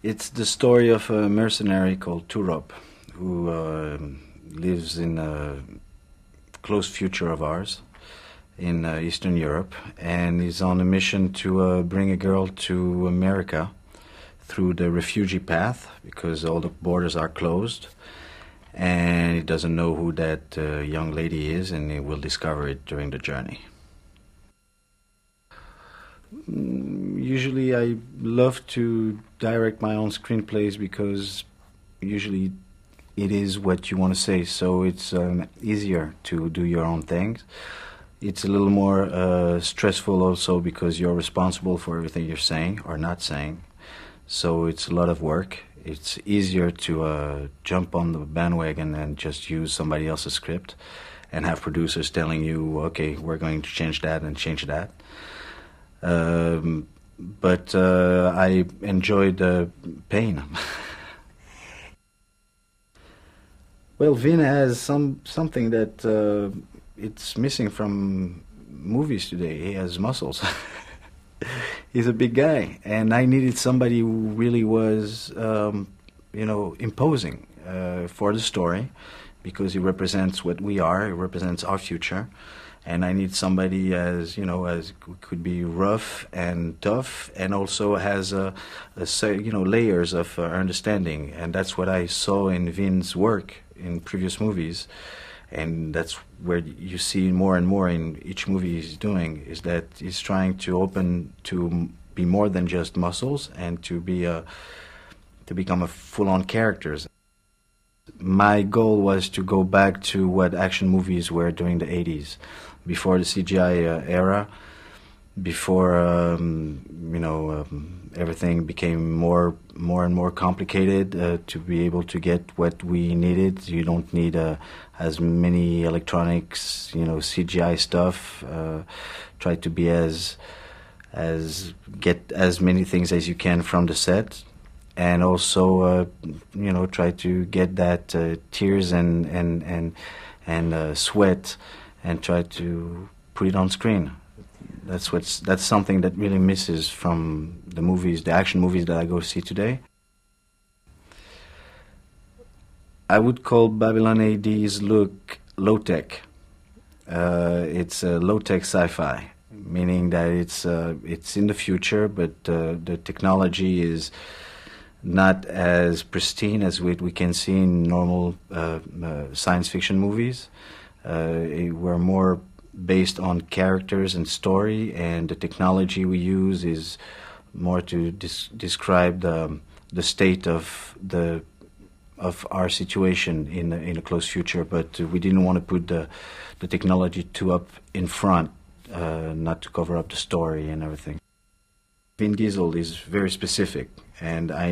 It's the story of a mercenary called Turop, who lives in a close future of ours in Eastern Europe, and is on a mission to bring a girl to America through the refugee path because all the borders are closed, and he doesn't know who that young lady is, and he will discover it during the journey. Usually I love to direct my own screenplays because usually it is what you want to say, so it's easier to do your own things. It's a little more stressful also because you're responsible for everything you're saying or not saying, so it's a lot of work. It's easier to jump on the bandwagon and just use somebody else's script and have producers telling you, okay, we're going to change that and change that. But I enjoy the pain. Well, Vin has something that it's missing from movies today. He has muscles. He's a big guy, and I needed somebody who really was, imposing for the story, because he represents what we are. He represents our future. And I need somebody as could be rough and tough, and also has layers of understanding. And that's what I saw in Vin's work in previous movies, and that's where you see more and more in each movie he's doing, is that he's trying to open to be more than just muscles and to become a full-on characters. My goal was to go back to what action movies were during the 80s, before the CGI era, before everything became more and more complicated to be able to get what we needed. You don't need as many electronics, CGI stuff. Try to be get as many things as you can from the set. And also, try to get that tears and sweat, and try to put it on screen. That's something that really misses from the movies, the action movies that I go see today. I would call Babylon AD's look low-tech. It's a low-tech sci-fi, meaning that it's in the future, but the technology is not as pristine as we can see in normal science fiction movies. We're more based on characters and story, and the technology we use is more to describe the state of our situation in a close future. But we didn't want to put the technology too up in front, not to cover up the story and everything. Vin Diesel is very specific, and I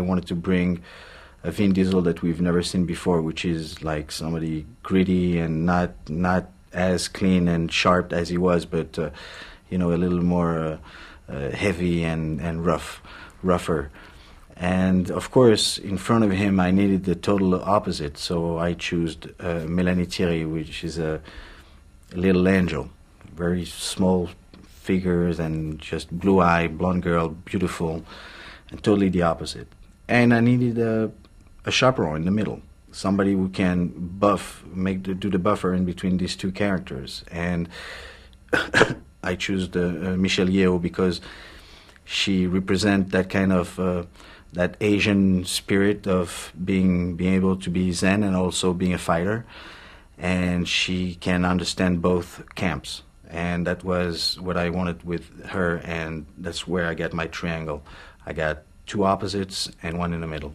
wanted to bring a Vin Diesel that we've never seen before, which is like somebody gritty and not as clean and sharp as he was, but a little more heavy and rougher. And of course, in front of him, I needed the total opposite, so I chose Mélanie Thierry, which is a little angel, very small figures and just blue-eyed, blonde girl, beautiful, and totally the opposite. And I needed a chaperone in the middle, somebody who can do the buffer in between these two characters. And I chose Michelle Yeoh because she represents that kind of that Asian spirit of being able to be zen and also being a fighter, and she can understand both camps. And that was what I wanted with her, and that's where I got my triangle. I got two opposites and one in the middle.